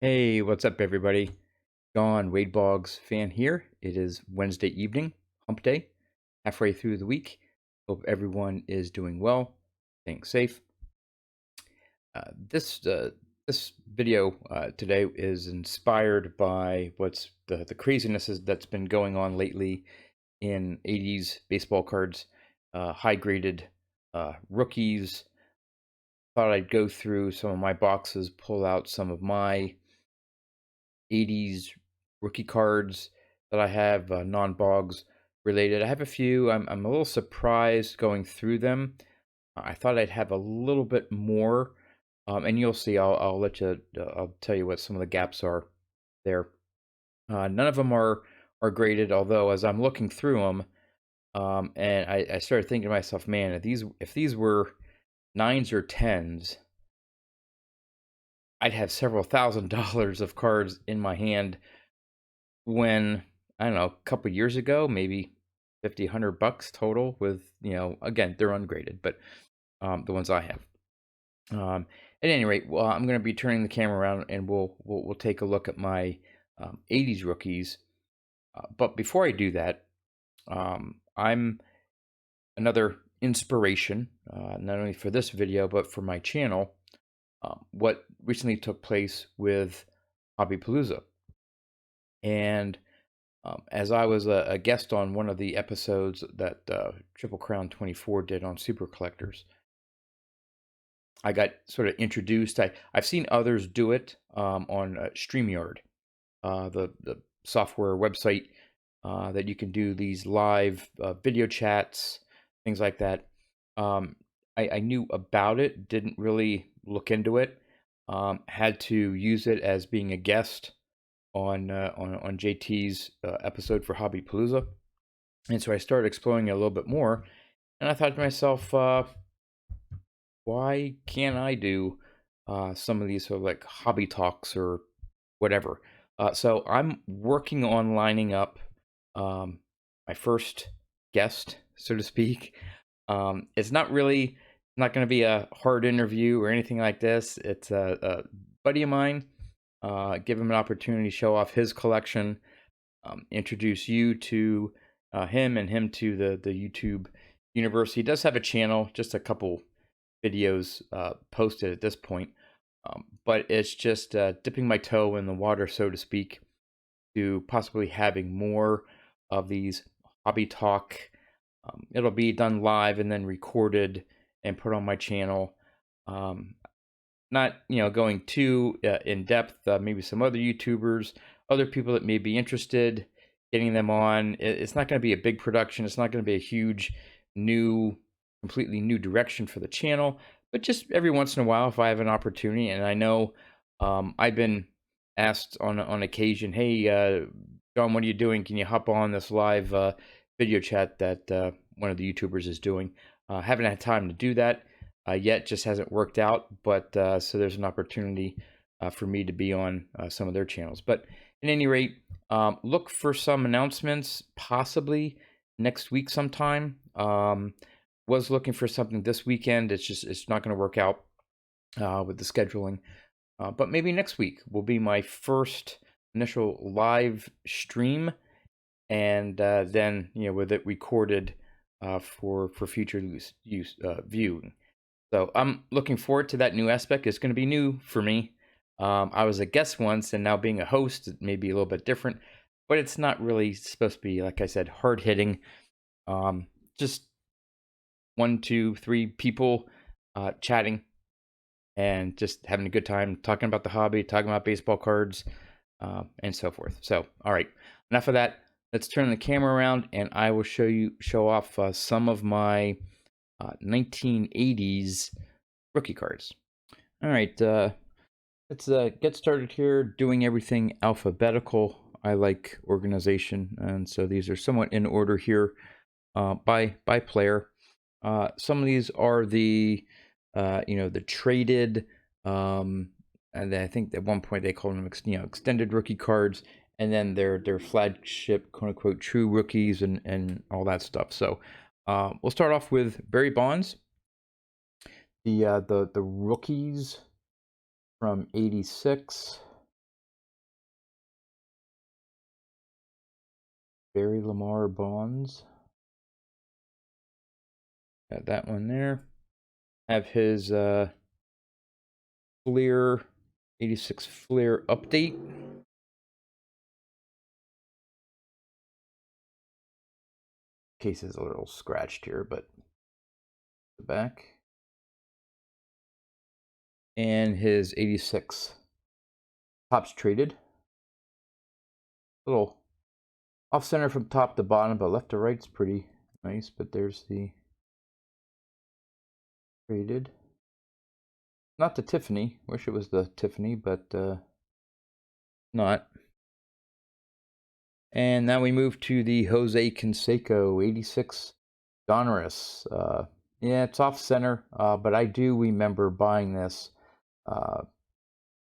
Hey, what's up, everybody? John Wade Boggs fan here. It is Wednesday evening, hump day, halfway through the week. Hope everyone is doing well, staying safe. This video today is inspired by what's the craziness that's been going on lately in 80s baseball cards, high graded rookies. Thought I'd go through some of my boxes, pull out some of my 80s rookie cards that I have, non-Boggs related. I have a few. I'm a little surprised going through them. I thought I'd have a little bit more, and you'll see. I'll let you. I'll tell you what some of the gaps are there. None of them are graded. Although as I'm looking through them, and I started thinking to myself, man, if these were nines or tens, I'd have several $1,000s of cards in my hand when I don't know, a couple years ago, maybe 50, $100 total with, again, they're ungraded, but the ones I have. At any rate, well, I'm going to be turning the camera around and we'll take a look at my 80s rookies. But before I do that, I'm another inspiration, not only for this video, but for my channel. What recently took place with Hobbypalooza. And as I was a guest on one of the episodes that Triple Crown 24 did on Super Collectors, I got sort of introduced. I've seen others do it on StreamYard, the software website that you can do these live video chats, things like that. I knew about it, didn't really look into it. Had to use it as being a guest on JT's episode for Hobbypalooza, and so I started exploring it a little bit more. And I thought to myself, why can't I do some of these sort of like hobby talks or whatever? So I'm working on lining up my first guest, so to speak. It's not really not going to be a hard interview or anything like this. It's a buddy of mine. Give him an opportunity to show off his collection, introduce you to him and him to the YouTube universe. He does have a channel, just a couple videos posted at this point, but it's just dipping my toe in the water, so to speak, to possibly having more of these hobby talk. It'll be done live and then recorded and put on my channel. Not going too in depth. Maybe some other YouTubers, other people that may be interested, getting them on. It's not going to be a big production. It's not going to be a huge completely new direction for the channel. But just every once in a while, if I have an opportunity, and I know I've been asked on occasion, hey, John, what are you doing? Can you hop on this live video chat that one of the YouTubers is doing? Haven't had time to do that yet, just hasn't worked out, but so there's an opportunity for me to be on some of their channels. But at any rate, look for some announcements possibly next week sometime. Was looking for something this weekend. It's not going to work out with the scheduling, but maybe next week will be my first initial live stream, and then with it recorded for future use viewing. So I'm looking forward to that new aspect. It's going to be new for me. I was a guest once, and now being a host, it may be a little bit different, but it's not really supposed to be, like I said, hard hitting. Just 1, 2, 3 people chatting and just having a good time, talking about the hobby, talking about baseball cards, and so forth. So, all right, enough of that. Let's turn the camera around, and I will show off some of my 1980s rookie cards. All right, let's get started here, doing everything alphabetical. I like organization, and so these are somewhat in order here by player. Some of these are the the traded, and I think at one point they called them extended rookie cards, and then their flagship quote unquote true rookies and all that stuff. So we'll start off with Barry Bonds, the rookies from '86. Barry Lamar Bonds. Got that one there. Have his Fleer 86 Fleer update. Case is a little scratched here, but the back. And his 86 Topps traded. A little off center from top to bottom, but left to right's pretty nice. But there's the traded. Not the Tiffany. Wish it was the Tiffany, but not. And now we move to the Jose Canseco 86 Donruss. Yeah, it's off center, but I do remember buying this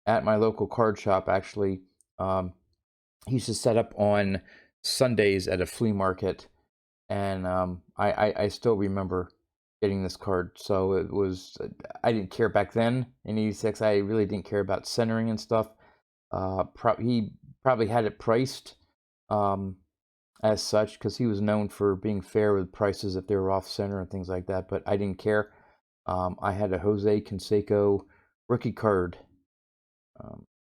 at my local card shop. Actually, he used to set up on Sundays at a flea market, and I still remember getting this card. So it was, I didn't care back then in 86. I really didn't care about centering and stuff. He probably had it priced as such because he was known for being fair with prices if they were off center and things like that, but I didn't care. I had a Jose Canseco rookie card.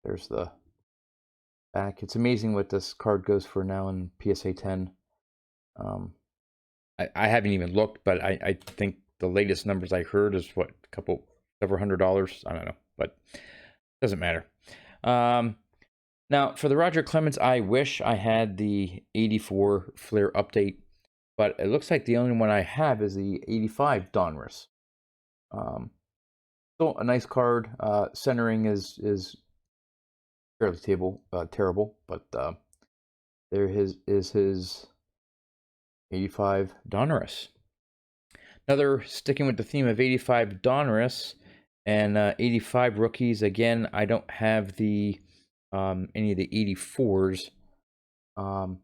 There's the back. It's amazing what this card goes for now in PSA 10. I haven't even looked, but I think the latest numbers I heard is what, several $100. I don't know, but doesn't matter. Now, for the Roger Clemens, I wish I had the 84 Fleer update, but it looks like the only one I have is the 85 Donruss. Still a nice card. Centering is fairly terrible, but there is his 85 Donruss. Another, sticking with the theme of 85 Donruss and 85 rookies. Again, I don't have the any of the 84s. Dwight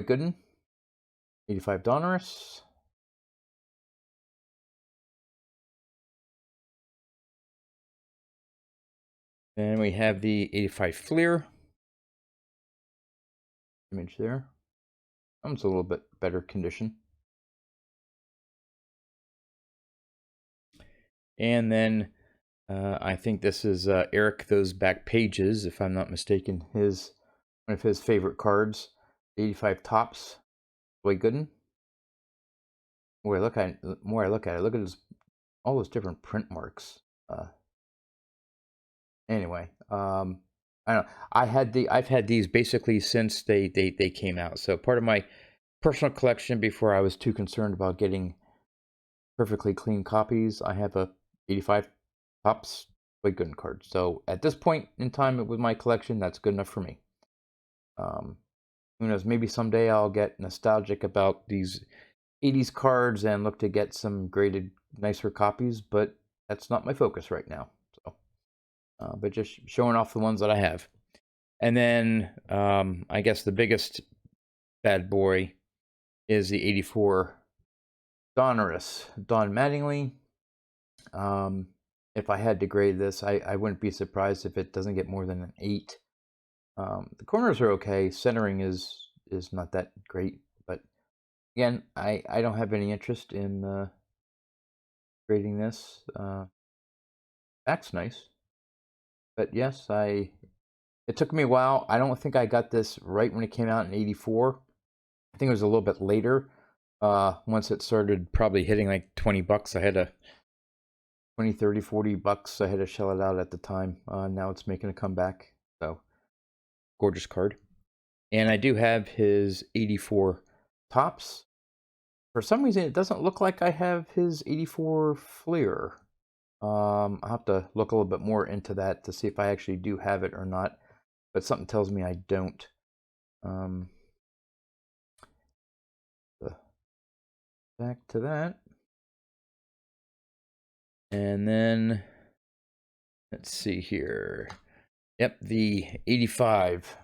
Gooden, 85 Donruss. And we have the 85 Fleer. Image there. It's a little bit better condition. And then I think this is Eric Those Back Pages, if I'm not mistaken. One of his favorite cards, 85 Topps, Dwight Gooden. The more I look at it, look at all those different print marks. Anyway, I don't know. I've had these basically since they came out. So part of my personal collection before I was too concerned about getting perfectly clean copies. I have a 85 Topps Dwight Gooden card. So at this point in time with my collection, that's good enough for me. Who knows? Maybe someday I'll get nostalgic about these 80s cards and look to get some graded, nicer copies, but that's not my focus right now. So, but just showing off the ones that I have. And then I guess the biggest bad boy is the 84 Donruss, Don Mattingly. If I had to grade this, I wouldn't be surprised if it doesn't get more than an 8. The corners are okay. Centering is not that great, but again, I don't have any interest in grading this. That's nice, but yes, it took me a while. I don't think I got this right when it came out in 84. I think it was a little bit later. Once it started probably hitting like 20 bucks, I had to 20, 30, 40 bucks. I had to shell it out at the time. Now it's making a comeback. So gorgeous card. And I do have his 84 Topps. For some reason, it doesn't look like I have his 84 Fleer. I'll have to look a little bit more into that to see if I actually do have it or not. But something tells me I don't. Back to that. And then, let's see here. Yep, the 85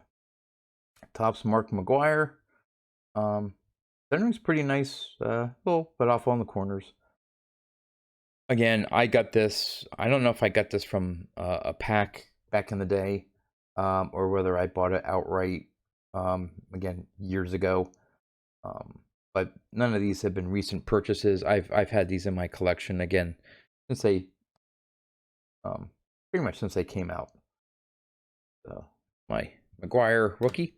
Topps Mark McGuire. Centering's pretty nice, little bit off on the corners. Again, I got this, I don't know if I got this from a pack back in the day, or whether I bought it outright again, years ago. But none of these have been recent purchases. I've had these in my collection again since they pretty much since they came out. So my Maguire rookie,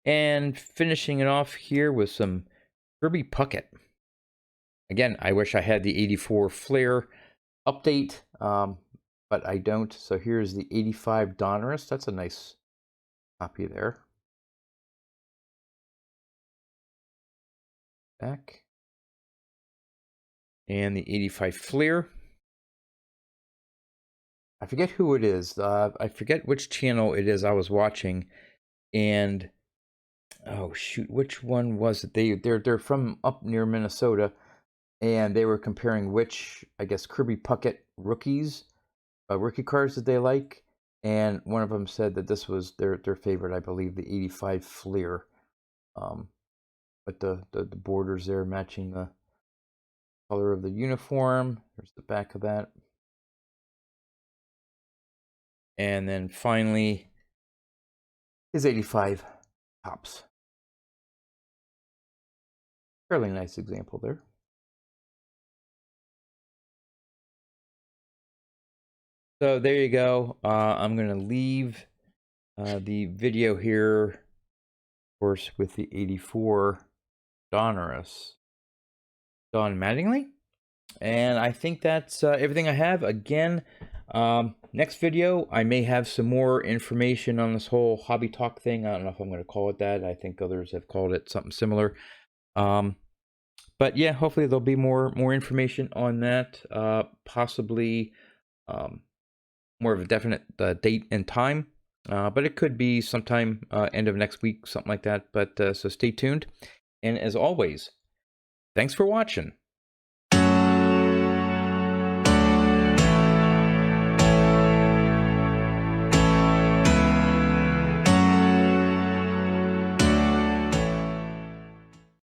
and finishing it off here with some Kirby Puckett. Again, I wish I had the 84 Flair update, but I don't. So here's the 85 Donruss. That's a nice copy there. Back. And the 85 Flair. I forget who it is. I forget which channel it is I was watching, and oh shoot, which one was it? They're from up near Minnesota, and they were comparing which, I guess, Kirby Puckett rookie cards that they like, and one of them said that this was their favorite, I believe, the 85 Fleer. But the borders there matching the color of the uniform. There's the back of that. And then finally is 85 Topps. Fairly nice example there. So there you go. I'm going to leave the video here, of course, with the 84 Donruss Don Mattingly. And I think that's everything I have. Again, next video, I may have some more information on this whole hobby talk thing. I don't know if I'm going to call it that. I think others have called it something similar. But yeah, hopefully there'll be more information on that. Possibly more of a definite date and time. But it could be sometime end of next week, something like that. But so stay tuned. And as always, thanks for watching.